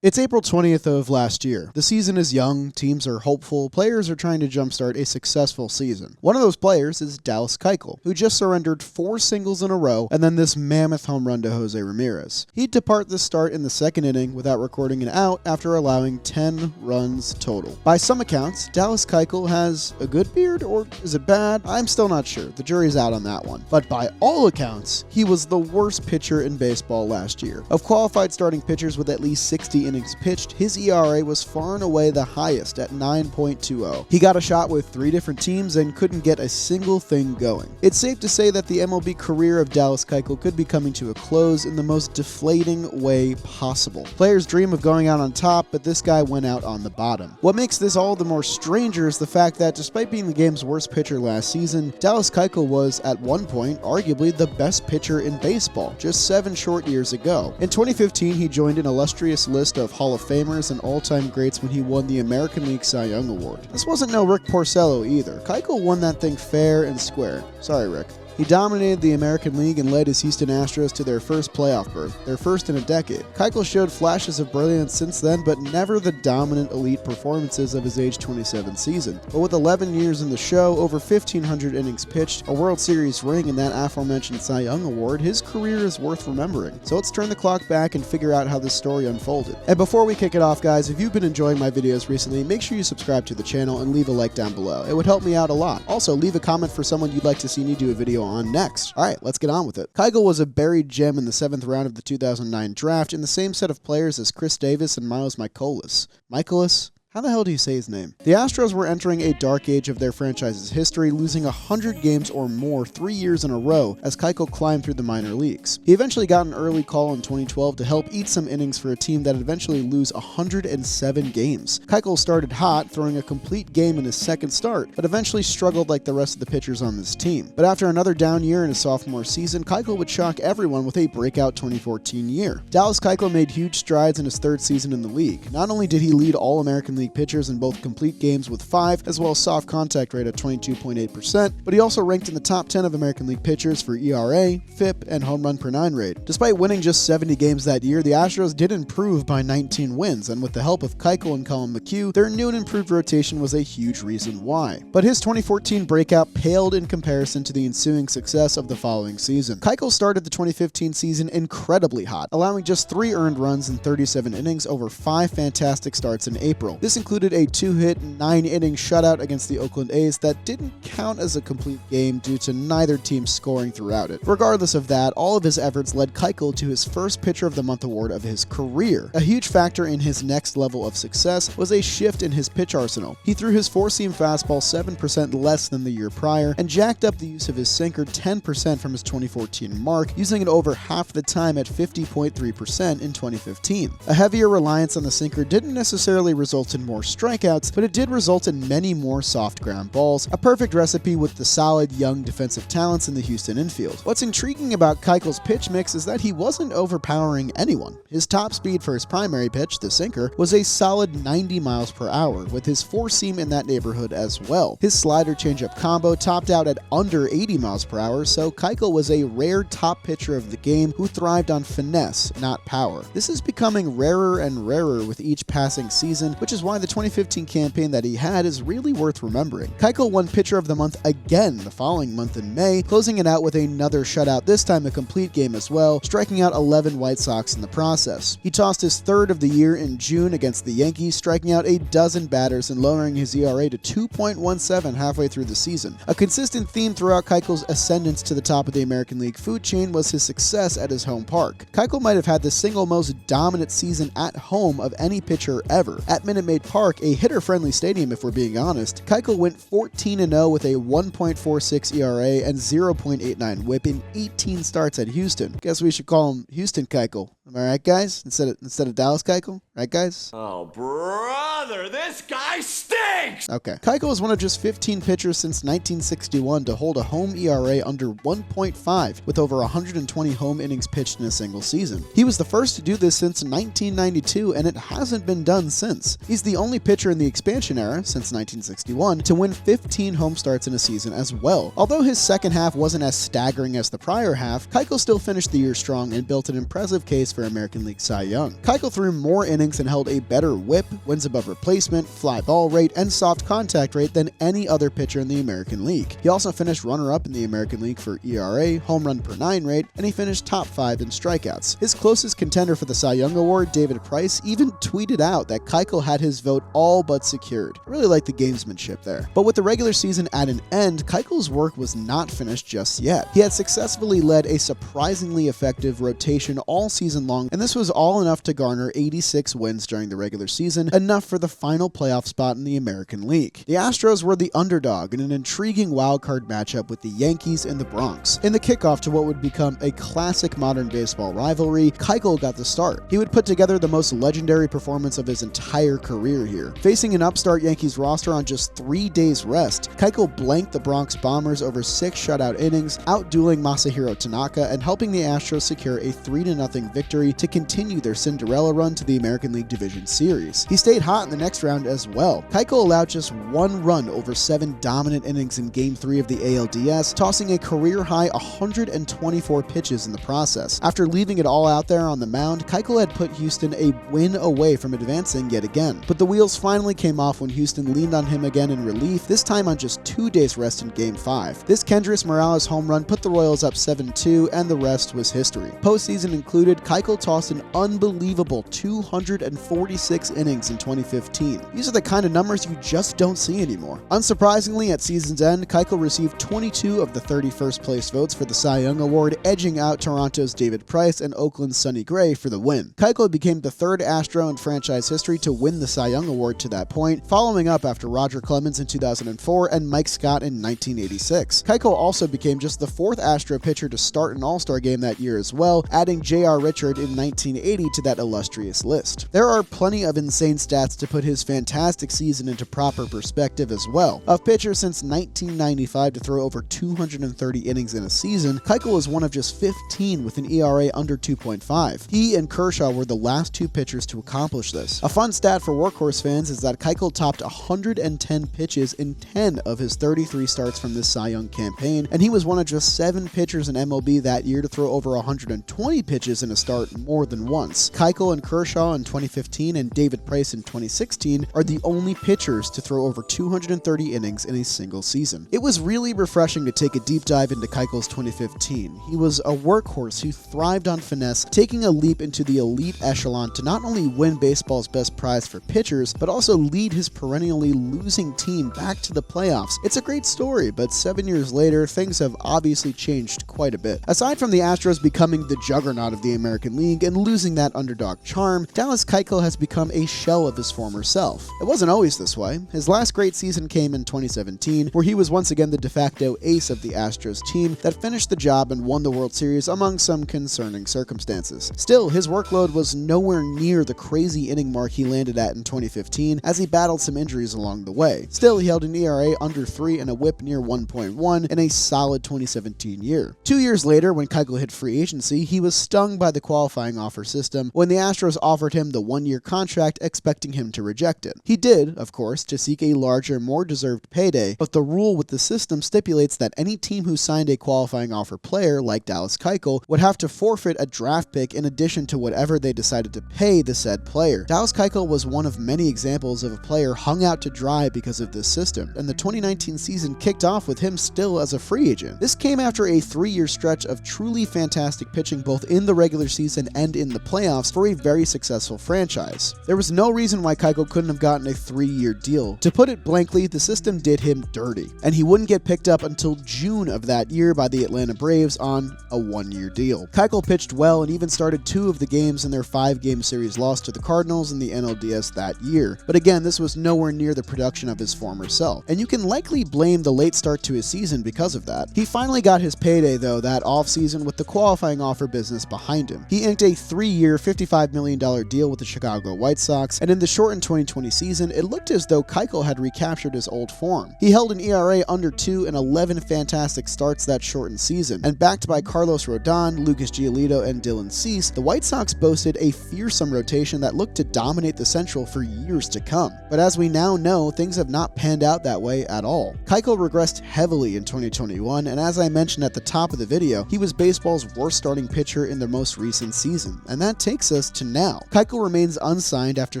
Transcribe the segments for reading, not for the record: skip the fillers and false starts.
It's April 20th of last year. The season is young, teams are hopeful, players are trying to jumpstart a successful season. One of those players is Dallas Keuchel, who just surrendered 4 singles in a row and then this mammoth home run to Jose Ramirez. He'd depart the start in the second inning without recording an out after allowing 10 runs total. By some accounts, Dallas Keuchel has a good beard, or is it bad? I'm still not sure. The jury's out on that one. But by all accounts, he was the worst pitcher in baseball last year. Of qualified starting pitchers with at least 60 innings pitched, his ERA was far and away the highest at 9.20. He got a shot with 3 different teams and couldn't get a single thing going. It's safe to say that the MLB career of Dallas Keuchel could be coming to a close in the most deflating way possible. Players dream of going out on top, but this guy went out on the bottom. What makes this all the more stranger is the fact that despite being the game's worst pitcher last season, Dallas Keuchel was, at one point, arguably the best pitcher in baseball, just 7 short years ago. In 2015, he joined an illustrious list of Hall of Famers and all-time greats when he won the American League Cy Young Award. This wasn't no Rick Porcello either. Keuchel won that thing fair and square. Sorry, Rick. He dominated the American League and led his Houston Astros to their first playoff berth, their first in a decade. Keuchel showed flashes of brilliance since then, but never the dominant elite performances of his age 27 season. But with 11 years in the show, over 1,500 innings pitched, a World Series ring, and that aforementioned Cy Young Award, his career is worth remembering. So let's turn the clock back and figure out how this story unfolded. And before we kick it off, guys, if you've been enjoying my videos recently, make sure you subscribe to the channel and leave a like down below. It would help me out a lot. Also, leave a comment for someone you'd like to see me do a video on next. Alright, let's get on with it. Keuchel was a buried gem in the 7th round of the 2009 draft in the same set of players as Chris Davis and Miles Mikolas. Mikolas? How the hell do you say his name? The Astros were entering a dark age of their franchise's history, losing 100 games or more 3 years in a row as Keuchel climbed through the minor leagues. He eventually got an early call in 2012 to help eat some innings for a team that would eventually lose 107 games. Keuchel started hot, throwing a complete game in his second start, but eventually struggled like the rest of the pitchers on this team. But after another down year in his sophomore season, Keuchel would shock everyone with a breakout 2014 year. Dallas Keuchel made huge strides in his 3rd season in the league. Not only did he lead All-American League pitchers in both complete games with 5, as well as soft contact rate at 22.8%, but he also ranked in the top 10 of American League pitchers for ERA, FIP, and home run per 9 rate. Despite winning just 70 games that year, the Astros did improve by 19 wins, and with the help of Keuchel and Colin McHugh, their new and improved rotation was a huge reason why. But his 2014 breakout paled in comparison to the ensuing success of the following season. Keuchel started the 2015 season incredibly hot, allowing just 3 earned runs in 37 innings over 5 fantastic starts in April. This included a 2-hit, 9-inning shutout against the Oakland A's that didn't count as a complete game due to neither team scoring throughout it. Regardless of that, all of his efforts led Keuchel to his first Pitcher of the Month award of his career. A huge factor in his next level of success was a shift in his pitch arsenal. He threw his 4-seam fastball 7% less than the year prior and jacked up the use of his sinker 10% from his 2014 mark, using it over half the time at 50.3% in 2015. A heavier reliance on the sinker didn't necessarily result in more strikeouts, but it did result in many more soft ground balls, a perfect recipe with the solid young defensive talents in the Houston infield. What's intriguing about Keuchel's pitch mix is that he wasn't overpowering anyone. His top speed for his primary pitch, the sinker, was a solid 90 miles per hour, with his 4-seam in that neighborhood as well. His slider changeup combo topped out at under 80 miles per hour, so Keuchel was a rare top pitcher of the game who thrived on finesse, not power. This is becoming rarer and rarer with each passing season, which is why the 2015 campaign that he had is really worth remembering. Keuchel won Pitcher of the Month again the following month in May, closing it out with another shutout, this time a complete game as well, striking out 11 White Sox in the process. He tossed his 3rd of the year in June against the Yankees, striking out a dozen batters and lowering his ERA to 2.17 halfway through the season. A consistent theme throughout Keuchel's ascendance to the top of the American League food chain was his success at his home park. Keuchel might have had the single most dominant season at home of any pitcher ever. At Minute Maid Park, a hitter-friendly stadium if we're being honest, Keuchel went 14-0 with a 1.46 ERA and 0.89 whip in 18 starts at Houston. Guess we should call him Houston Keuchel. Am I right, guys? Instead of Dallas Keuchel? Right, guys? Oh, brother, this guy stinks! Okay. Keuchel is one of just 15 pitchers since 1961 to hold a home ERA under 1.5 with over 120 home innings pitched in a single season. He was the first to do this since 1992, and it hasn't been done since. He's the only pitcher in the expansion era, since 1961, to win 15 home starts in a season as well. Although his second half wasn't as staggering as the prior half, Keuchel still finished the year strong and built an impressive case for American League Cy Young. Keuchel threw more innings and held a better whip, wins above replacement, fly ball rate, and soft contact rate than any other pitcher in the American League. He also finished runner-up in the American League for ERA, home run per 9 rate, and he finished top 5 in strikeouts. His closest contender for the Cy Young Award, David Price, even tweeted out that Keuchel had his vote all but secured. I really like the gamesmanship there. But with the regular season at an end, Keuchel's work was not finished just yet. He had successfully led a surprisingly effective rotation all season long, and this was all enough to garner 86 wins during the regular season, enough for the final playoff spot in the American League. The Astros were the underdog in an intriguing wildcard matchup with the Yankees and the Bronx. In the kickoff to what would become a classic modern baseball rivalry, Keuchel got the start. He would put together the most legendary performance of his entire career here. Facing an upstart Yankees roster on just 3 days rest, Keuchel blanked the Bronx Bombers over 6 shutout innings, outdueling Masahiro Tanaka and helping the Astros secure a 3-0 victory to continue their Cinderella run to the American League Division Series. He stayed hot in the next round as well. Keuchel allowed just 1 run over 7 dominant innings in Game 3 of the ALDS, tossing a career-high 124 pitches in the process. After leaving it all out there on the mound, Keuchel had put Houston a win away from advancing yet again. But the wheels finally came off when Houston leaned on him again in relief, this time on just 2 days rest in Game 5. This Kendrys Morales home run put the Royals up 7-2, and the rest was history. Postseason included, Keuchel tossed an unbelievable 246 innings in 2015. These are the kind of numbers you just don't see anymore. Unsurprisingly, at season's end, Keuchel received 22 of the 31st place votes for the Cy Young Award, edging out Toronto's David Price and Oakland's Sonny Gray for the win. Keuchel became the 3rd Astro in franchise history to win the Cy Young Award to that point, following up after Roger Clemens in 2004 and Mike Scott in 1986. Keuchel also became just the 4th Astro pitcher to start an All-Star game that year as well, adding J.R. Richard in 1980 to that illustrious list. There are plenty of insane stats to put his fantastic season into proper perspective as well. Of pitchers since 1995 to throw over 230 innings in a season, Keuchel is one of just 15 with an ERA under 2.5. He and Kershaw were the last 2 pitchers to accomplish this. A fun stat for Workhorse fans is that Keuchel topped 110 pitches in 10 of his 33 starts from this Cy Young campaign, and he was one of just 7 pitchers in MLB that year to throw over 120 pitches in a start more than once. Keuchel and Kershaw in 2015 and David Price in 2016 are the only pitchers to throw over 230 innings in a single season. It was really refreshing to take a deep dive into Keuchel's 2015. He was a workhorse who thrived on finesse, taking a leap into the elite echelon to not only win baseball's best prize for pitchers, but also lead his perennially losing team back to the playoffs. It's a great story, but 7 years later, things have obviously changed quite a bit. Aside from the Astros becoming the juggernaut of the American League and losing that underdog charm, Dallas Keuchel has become a shell of his former self. It wasn't always this way. His last great season came in 2017, where he was once again the de facto ace of the Astros team that finished the job and won the World Series among some concerning circumstances. Still, his workload was nowhere near the crazy inning mark he landed at in 2015, as he battled some injuries along the way. Still, he held an ERA under 3 and a whip near 1.1 in a solid 2017 year. 2 years later, when Keuchel hit free agency, he was stung by the qualifying offer system when the Astros offered him the 1-year contract, expecting him to reject it. He did, of course, to seek a larger, more deserved payday, but the rule with the system stipulates that any team who signed a qualifying offer player, like Dallas Keuchel, would have to forfeit a draft pick in addition to whatever they decided to pay the said player. Dallas Keuchel was one of many examples of a player hung out to dry because of this system, and the 2019 season kicked off with him still as a free agent. This came after a 3-year stretch of truly fantastic pitching both in the regular season and in the playoffs for a very successful franchise. There was no reason why Keuchel couldn't have gotten a 3-year deal. To put it blankly, the system did him dirty, and he wouldn't get picked up until June of that year by the Atlanta Braves on a 1-year deal. Keuchel pitched well and even started 2 of the games in their 5-game series loss to the Cardinals in the NLDS that year. But again, this was nowhere near the production of his former self, and you can likely blame the late start to his season because of that. He finally got his payday though that offseason with the qualifying offer business behind him. He inked a 3-year, $55 million deal with the Chicago White Sox, and in the shortened 2020 season, it looked as though Keuchel had recaptured his old form. He held an ERA under 2 in 11 fantastic starts that shortened season, and backed by Carlos Rodon, Lucas Giolito, and Dylan Cease, the White Sox boasted a fearsome rotation that looked to dominate the Central for for years to come. But as we now know, things have not panned out that way at all. Keuchel regressed heavily in 2021, and as I mentioned at the top of the video, he was baseball's worst starting pitcher in their most recent season. And that takes us to now. Keuchel remains unsigned after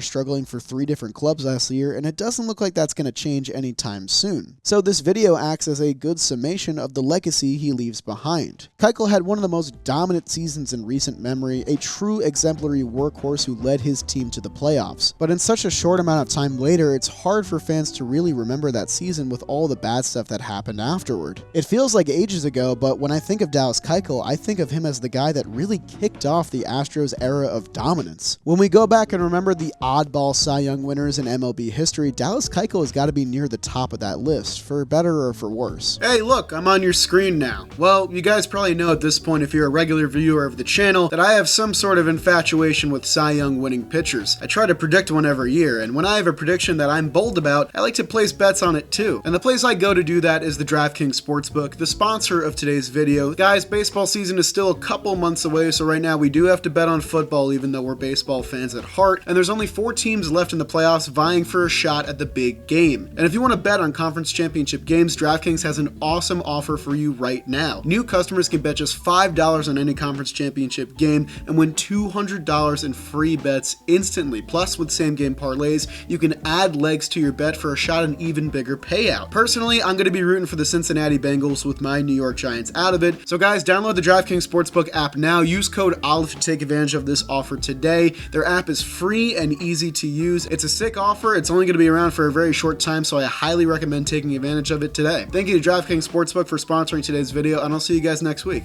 struggling for 3 different clubs last year, and it doesn't look like that's going to change anytime soon. So this video acts as a good summation of the legacy he leaves behind. Keuchel had one of the most dominant seasons in recent memory, a true exemplary workhorse who led his team to the playoffs. But in such a short amount of time later, it's hard for fans to really remember that season with all the bad stuff that happened afterward. It feels like ages ago, but when I think of Dallas Keuchel, I think of him as the guy that really kicked off the Astros era of dominance. When we go back and remember the oddball Cy Young winners in MLB history, Dallas Keuchel has got to be near the top of that list, for better or for worse. Hey, look, I'm on your screen now. Well, you guys probably know at this point, if you're a regular viewer of the channel, that I have some sort of infatuation with Cy Young winning pitchers. I try to predict one every year, and when I have a prediction that I'm bold about, I like to place bets on it too. And the place I go to do that is the DraftKings Sportsbook, the sponsor of today's video. Guys, baseball season is still a couple months away, so right now we do have to bet on football even though we're baseball fans at heart, and there's only 4 teams left in the playoffs vying for a shot at the big game. And if you want to bet on conference championship games, DraftKings has an awesome offer for you right now. New customers can bet just $5 on any conference championship game and win $200 in free bets instantly. Plus, with same game parlays, you can add legs to your bet for a shot at an even bigger payout. Personally, I'm going to be rooting for the Cincinnati Bengals with my New York Giants out of it. So guys, download the DraftKings Sportsbook app now. Use code OLIVE to take advantage of this offer today. Their app is free and easy to use. It's a sick offer. It's only going to be around for a very short time, so I highly recommend taking advantage of it today. Thank you to DraftKings Sportsbook for sponsoring today's video, and I'll see you guys next week.